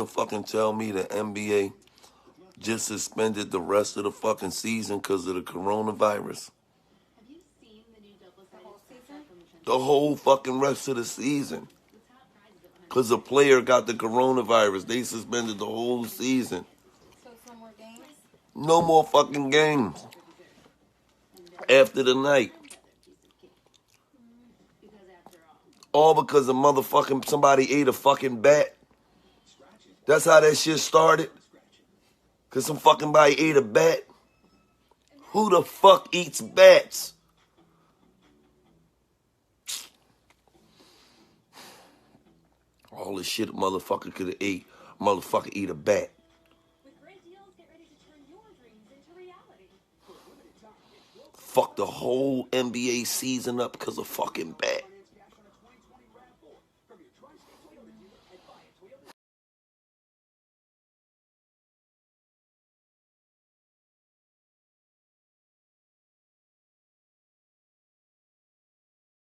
fucking tell me the NBA just suspended the rest of the fucking season because of the coronavirus? The whole fucking rest of the season. Because a player got the coronavirus. They suspended the whole season. So no more games? No more fucking games. After the night. All because a motherfucking somebody ate a fucking bat. That's how that shit started. Because some fucking body ate a bat. Who the fuck eats bats? All the shit a motherfucker could have ate. Motherfucker eat a bat. With great deals, get ready to turn your dreams into reality. Fuck the whole NBA season up because of fucking bat.